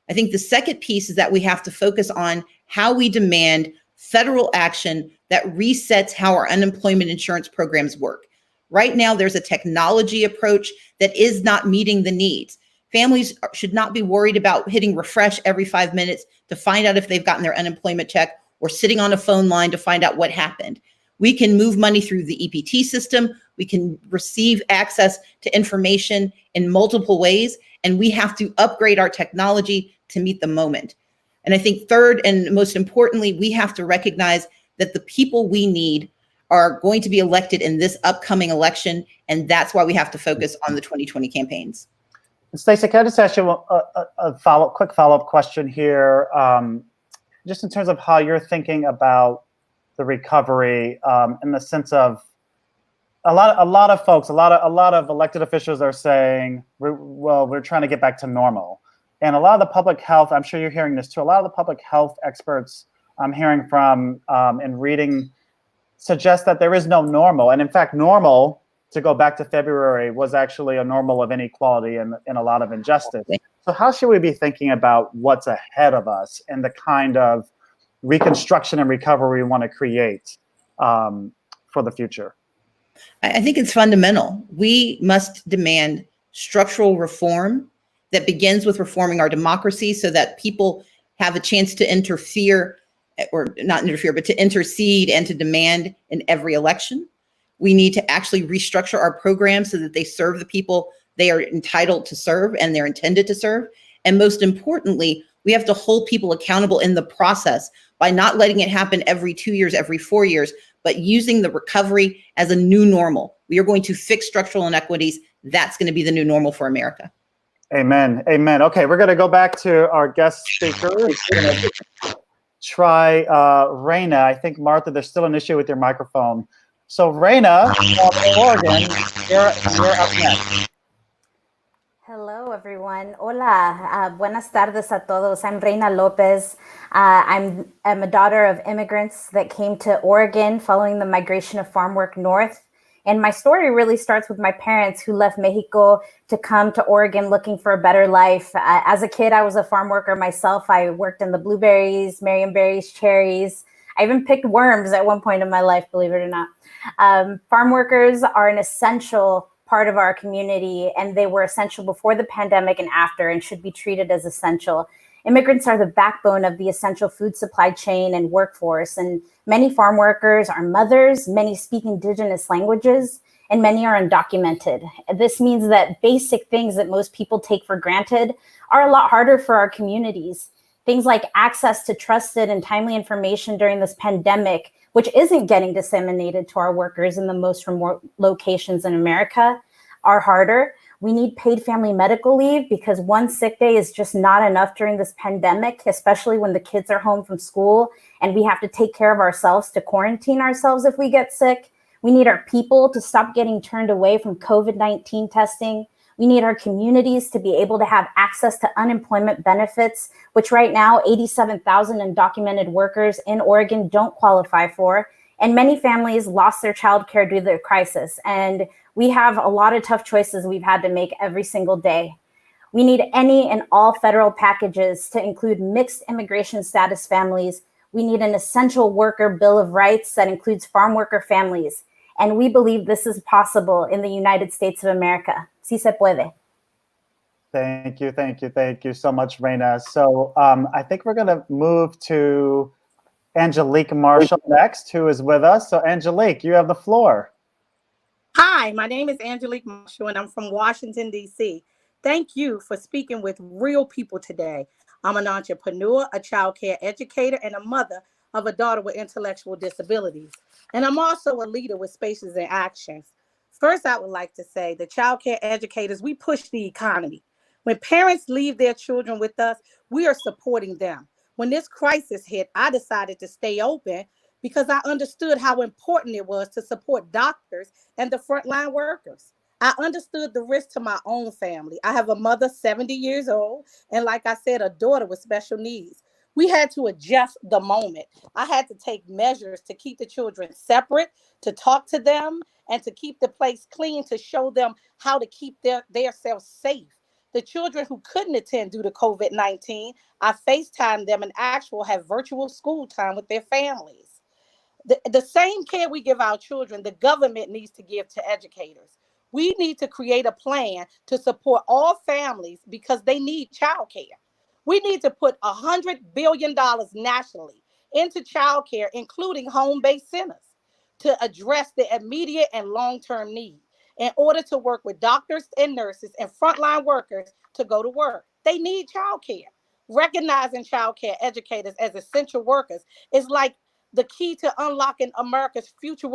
I think the second piece is that we have to focus on how we demand federal action that resets how our unemployment insurance programs work. Right now, there's a technology approach that is not meeting the needs. Families should not be worried about hitting refresh every 5 minutes to find out if they've gotten their unemployment check, or sitting on a phone line to find out what happened. We can move money through the EPT system. We can receive access to information in multiple ways, and we have to upgrade our technology to meet the moment. And I think third, and most importantly, we have to recognize that the people we need are going to be elected in this upcoming election, and that's why we have to focus on the 2020 campaigns. Stacey, can I just ask you a quick follow-up question here, just in terms of how you're thinking about the recovery, in the sense of a lot of folks, a lot of elected officials are saying, we're trying to get back to normal. And a lot of the public health, I'm sure you're hearing this too, a lot of the public health experts I'm hearing from and reading suggest that there is no normal. And in fact, normal to go back to February, was actually a normal of inequality and a lot of injustice. So how should we be thinking about what's ahead of us and the kind of reconstruction and recovery we want to create for the future? I think it's fundamental. We must demand structural reform that begins with reforming our democracy so that people have a chance to interfere, or not interfere, but to intercede and to demand in every election. We need to actually restructure our programs so that they serve the people they are entitled to serve and they're intended to serve. And most importantly, we have to hold people accountable in the process by not letting it happen every 2 years, every 4 years, but using the recovery as a new normal. We are going to fix structural inequities. That's going to be the new normal for America. Amen. Amen. Okay, we're going to go back to our guest speaker. We're going to try Raina. I think, Martha, there's still an issue with your microphone. So Raina from Oregon, you're up next. Hello, everyone. Hola. Buenas tardes a todos. I'm Reina Lopez. I'm a daughter of immigrants that came to Oregon following the migration of farm work north. And my story really starts with my parents who left Mexico to come to Oregon looking for a better life. As a kid, I was a farm worker myself. I worked in the blueberries, marionberries, cherries. I even picked worms at one point in my life, believe it or not. Farm workers are an essential part of our community, and they were essential before the pandemic and after, and should be treated as essential. Immigrants are the backbone of the essential food supply chain and workforce, and many farm workers are mothers, many speak indigenous languages, and many are undocumented. This means that basic things that most people take for granted are a lot harder for our communities. Things like access to trusted and timely information during this pandemic, which isn't getting disseminated to our workers in the most remote locations in America, are harder. We need paid family medical leave because one sick day is just not enough during this pandemic, especially when the kids are home from school and we have to take care of ourselves to quarantine ourselves if we get sick. We need our people to stop getting turned away from COVID-19 testing. We need our communities to be able to have access to unemployment benefits, which right now 87,000 undocumented workers in Oregon don't qualify for. And many families lost their childcare due to the crisis. And we have a lot of tough choices we've had to make every single day. We need any and all federal packages to include mixed immigration status families. We need an essential worker bill of rights that includes farm worker families. And we believe this is possible in the United States of America. Sí se puede. Thank you so much, Raina. So I think we're going to move to Angelique Marshall next, who is with us. So Angelique, you have the floor. Hi, my name is Angelique Marshall, and I'm from Washington, D.C. Thank you for speaking with real people today. I'm an entrepreneur, a child care educator, and a mother of a daughter with intellectual disabilities. And I'm also a leader with Spaces and Actions. First, I would like to say the child care educators, we push the economy. When parents leave their children with us, we are supporting them. When this crisis hit, I decided to stay open because I understood how important it was to support doctors and the frontline workers. I understood the risk to my own family. I have a mother 70 years old, and like I said, a daughter with special needs. We had to adjust the moment. I had to take measures to keep the children separate, to talk to them, and to keep the place clean, to show them how to keep themselves safe. The children who couldn't attend due to COVID-19, I FaceTimed them and actually have virtual school time with their families. The same care we give our children, the government needs to give to educators. We need to create a plan to support all families because they need childcare. We need to put $100 billion nationally into childcare, including home-based centers, to address the immediate and long-term need in order to work with doctors and nurses and frontline workers to go to work. They need childcare. Recognizing childcare educators as essential workers is like the key to unlocking America's future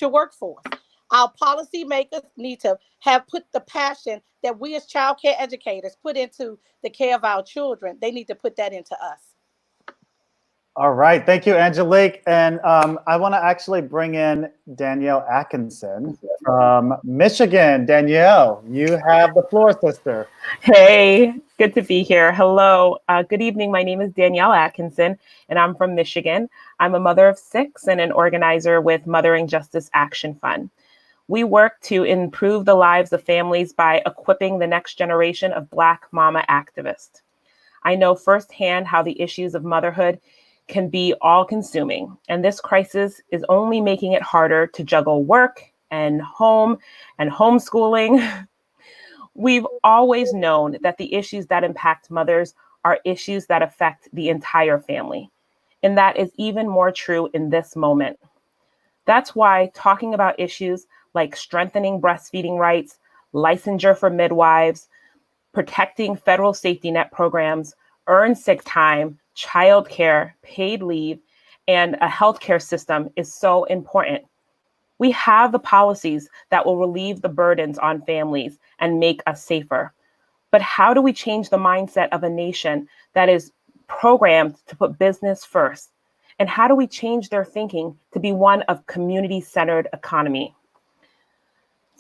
workforce. Our policymakers need to have put the passion that we as child care educators put into the care of our children. They need to put that into us. All right. Thank you, Angelique. And I want to actually bring in Danielle Atkinson from Michigan. Danielle, you have the floor, sister. Hey, good to be here. Hello. Good evening. My name is Danielle Atkinson, and I'm from Michigan. I'm a mother of 6 and an organizer with Mothering Justice Action Fund. We work to improve the lives of families by equipping the next generation of Black mama activists. I know firsthand how the issues of motherhood can be all-consuming, and this crisis is only making it harder to juggle work and home and homeschooling. We've always known that the issues that impact mothers are issues that affect the entire family, and that is even more true in this moment. That's why talking about issues like strengthening breastfeeding rights, licensure for midwives, protecting federal safety net programs, earned sick time, childcare, paid leave, and a healthcare system is so important. We have the policies that will relieve the burdens on families and make us safer. But how do we change the mindset of a nation that is programmed to put business first? And how do we change their thinking to be one of community-centered economy?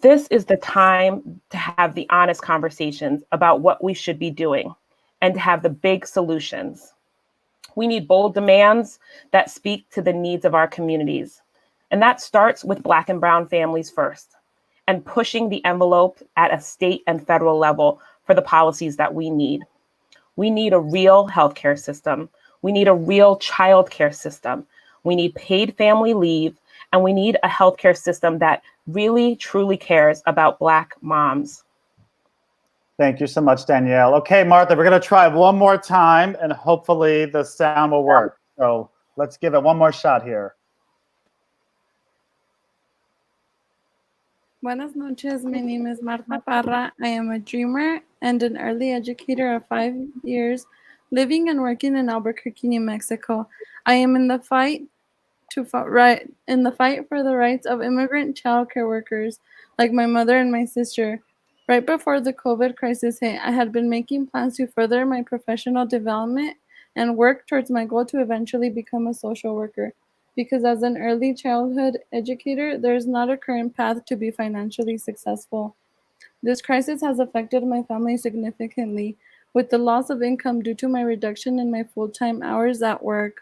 This is the time to have the honest conversations about what we should be doing and to have the big solutions. We need bold demands that speak to the needs of our communities. And that starts with Black and Brown families first, and pushing the envelope at a state and federal level for the policies that we need. We need a real healthcare system. We need a real childcare system. We need paid family leave, and we need a healthcare system that really, truly cares about Black moms. Thank you so much, Danielle. Okay, Martha, we're going to try one more time, and hopefully the sound will work. So let's give it one more shot here. Buenas noches. My name is Marta Parra. I am a dreamer and an early educator of 5 years, living and working in Albuquerque, New Mexico. I am in the fight for the rights of immigrant child care workers, like my mother and my sister. Right before the COVID crisis hit, I had been making plans to further my professional development and work towards my goal to eventually become a social worker. Because as an early childhood educator, there is not a current path to be financially successful. This crisis has affected my family significantly, with the loss of income due to my reduction in my full-time hours at work.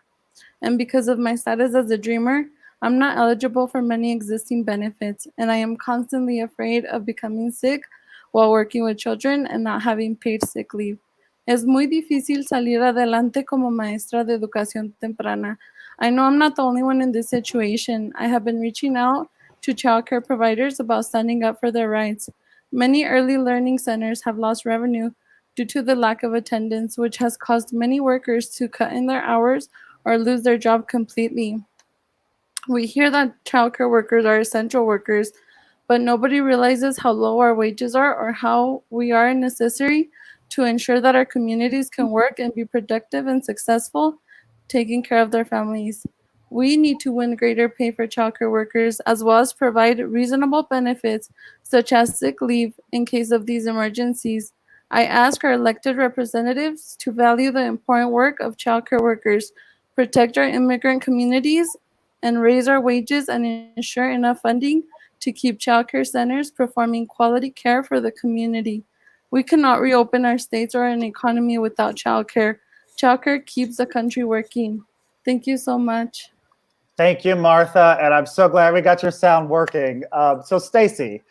And because of my status as a dreamer, I'm not eligible for many existing benefits, and I am constantly afraid of becoming sick while working with children and not having paid sick leave. Es muy difícil salir adelante como maestra de educación temprana. I know I'm not the only one in this situation. I have been reaching out to childcare providers about standing up for their rights. Many early learning centers have lost revenue due to the lack of attendance, which has caused many workers to cut in their hours or lose their job completely. We hear that childcare workers are essential workers, but nobody realizes how low our wages are or how we are necessary to ensure that our communities can work and be productive and successful, taking care of their families. We need to win greater pay for childcare workers, as well as provide reasonable benefits, such as sick leave in case of these emergencies. I ask our elected representatives to value the important work of childcare workers, protect our immigrant communities, and raise our wages and ensure enough funding to keep childcare centers performing quality care for the community. We cannot reopen our states or an economy without childcare. Childcare keeps the country working. Thank you so much. Thank you, Martha, and I'm so glad we got your sound working. So Stacey,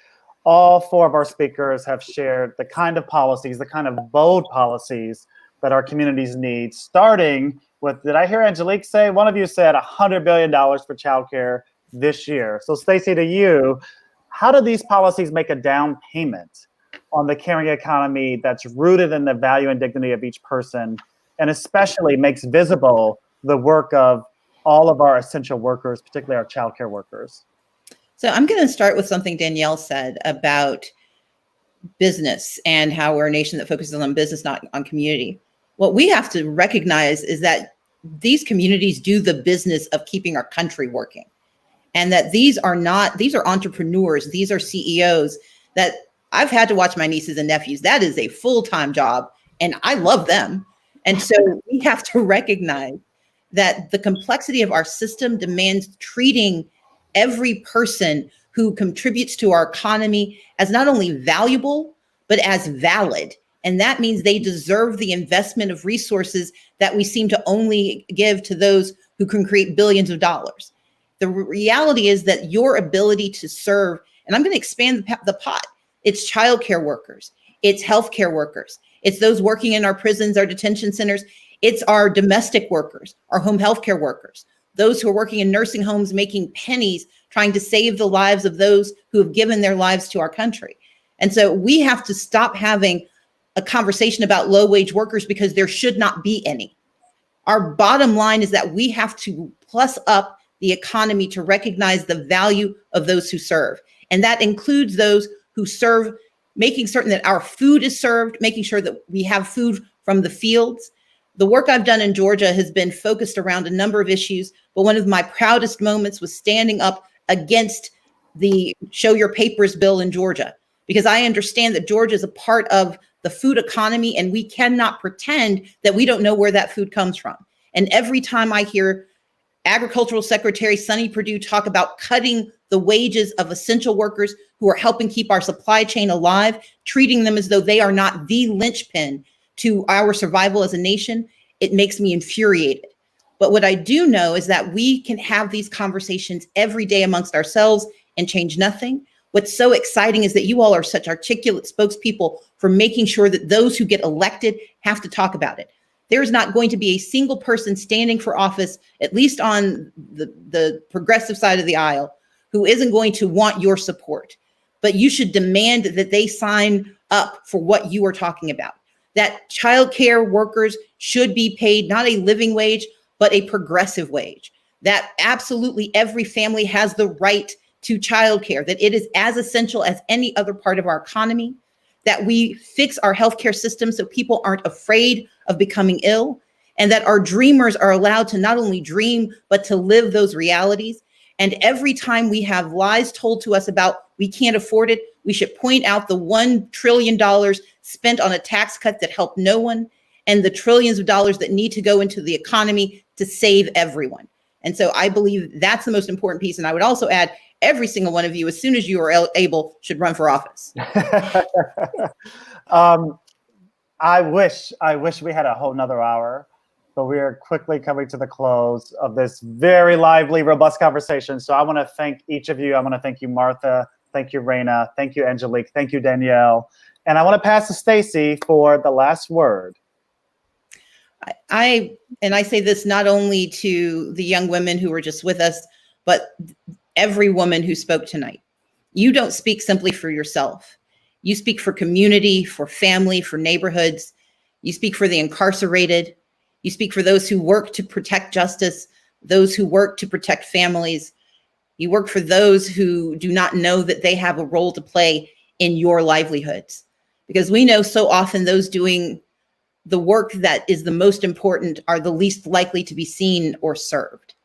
all four of our speakers have shared the kind of policies, the kind of bold policies that our communities need, starting with, did I hear Angelique say, one of you said $100 billion for childcare this year. So Stacey, to you, how do these policies make a down payment on the caring economy that's rooted in the value and dignity of each person, and especially makes visible the work of all of our essential workers, particularly our childcare workers? So I'm going to start with something Danielle said about business and how we're a nation that focuses on business, not on community. What we have to recognize is that these communities do the business of keeping our country working. And that these are entrepreneurs, these are CEOs that I've had to watch my nieces and nephews. That is a full-time job, and I love them. And so we have to recognize that the complexity of our system demands treating every person who contributes to our economy as not only valuable, but as valid. And that means they deserve the investment of resources that we seem to only give to those who can create billions of dollars. The reality is that your ability to serve And I'm going to expand the pot. It's childcare workers. It's healthcare workers. It's those working in our prisons, our detention centers. It's our domestic workers, our home healthcare workers, those who are working in nursing homes, making pennies, trying to save the lives of those who have given their lives to our country. And so we have to stop having a conversation about low wage workers because there should not be any. Our bottom line is that we have to plus up the economy to recognize the value of those who serve. And that includes those who serve, making certain that our food is served, making sure that we have food from the fields. The work I've done in Georgia has been focused around a number of issues, but one of my proudest moments was standing up against the Show Your Papers bill in Georgia, because I understand that Georgia is a part of the food economy, and we cannot pretend that we don't know where that food comes from. And every time I hear Agricultural Secretary Sonny Perdue talk about cutting the wages of essential workers who are helping keep our supply chain alive, treating them as though they are not the linchpin to our survival as a nation, it makes me infuriated. But what I do know is that we can have these conversations every day amongst ourselves and change nothing. What's so exciting is that you all are such articulate spokespeople for making sure that those who get elected have to talk about it. There's not going to be a single person standing for office, at least on the progressive side of the aisle, who isn't going to want your support. But you should demand that they sign up for what you are talking about. That childcare workers should be paid not a living wage, but a progressive wage. That absolutely every family has the right to childcare, that it is as essential as any other part of our economy, that we fix our healthcare system so people aren't afraid of becoming ill, and that our dreamers are allowed to not only dream, but to live those realities. And every time we have lies told to us about we can't afford it, we should point out the $1 trillion spent on a tax cut that helped no one, and the trillions of dollars that need to go into the economy to save everyone. And so I believe that's the most important piece. And I would also add, every single one of you, as soon as you are able, should run for office. I wish we had a whole nother hour, but we are quickly coming to the close of this very lively, robust conversation. So I want to thank each of you. I want to thank you, Martha. Thank you, Raina. Thank you, Angelique. Thank you, Danielle. And I want to pass to Stacey for the last word. I say this not only to the young women who were just with us, but every woman who spoke tonight. You don't speak simply for yourself. You speak for community, for family, for neighborhoods. You speak for the incarcerated. You speak for those who work to protect justice, those who work to protect families. You work for those who do not know that they have a role to play in your livelihoods. Because we know so often those doing the work that is the most important are the least likely to be seen or served.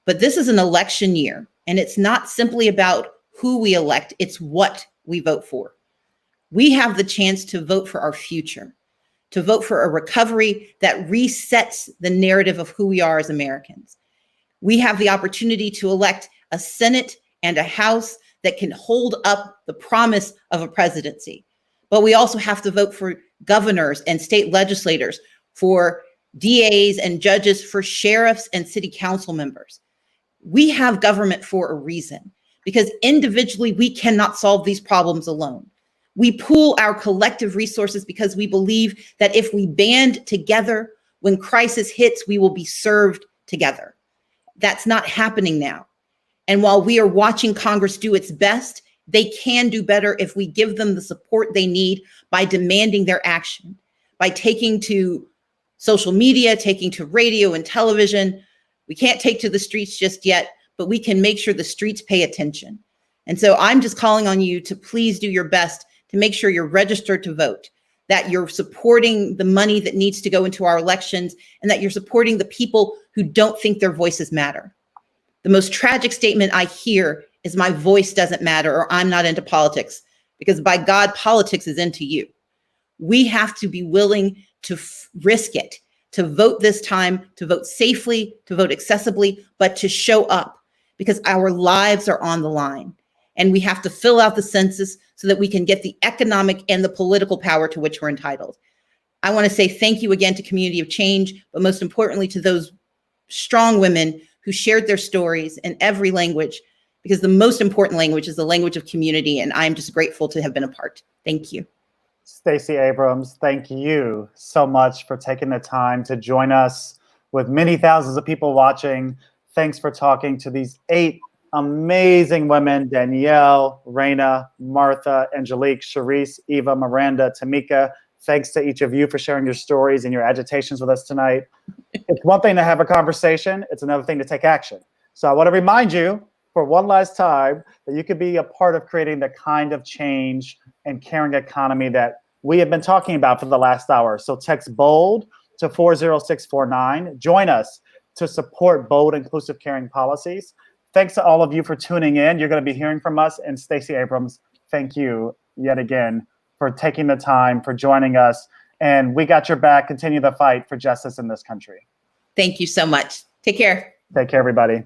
But this is an election year, and it's not simply about who we elect, it's what we vote for. We have the chance to vote for our future, to vote for a recovery that resets the narrative of who we are as Americans. We have the opportunity to elect a Senate and a House that can hold up the promise of a presidency. But we also have to vote for governors and state legislators, for DAs and judges, for sheriffs and city council members. We have government for a reason, because individually we cannot solve these problems alone. We pool our collective resources because we believe that if we band together, when crisis hits, we will be served together. That's not happening now. And while we are watching Congress do its best, they can do better if we give them the support they need by demanding their action, by taking to social media, taking to radio and television. We can't take to the streets just yet, but we can make sure the streets pay attention. And so I'm just calling on you to please do your best to make sure you're registered to vote, that you're supporting the money that needs to go into our elections, and that you're supporting the people who don't think their voices matter. The most tragic statement I hear is my voice doesn't matter, or I'm not into politics, because by God, politics is into you. We have to be willing to risk it, to vote this time, to vote safely, to vote accessibly, but to show up, because our lives are on the line. And we have to fill out the census so that we can get the economic and the political power to which we're entitled. I want to say thank you again to Community of Change, but most importantly to those strong women who shared their stories in every language because the most important language is the language of community. And I'm just grateful to have been a part. Thank you. Stacey Abrams, thank you so much for taking the time to join us with many thousands of people watching. Thanks for talking to these 8 amazing women: Danielle, Raina, Martha, Angelique, Shereese, Eva, Miranda, Temeka. Thanks to each of you for sharing your stories and your agitations with us tonight. It's one thing to have a conversation. It's another thing to take action. So I want to remind you for one last time that you could be a part of creating the kind of change and caring economy that we have been talking about for the last hour. So text BOLD to 40649. Join us to support bold, inclusive, caring policies. Thanks to all of you for tuning in. You're going to be hearing from us. And Stacey Abrams, thank you yet again for taking the time, for joining us. And we got your back. Continue the fight for justice in this country. Thank you so much. Take care. Take care, everybody.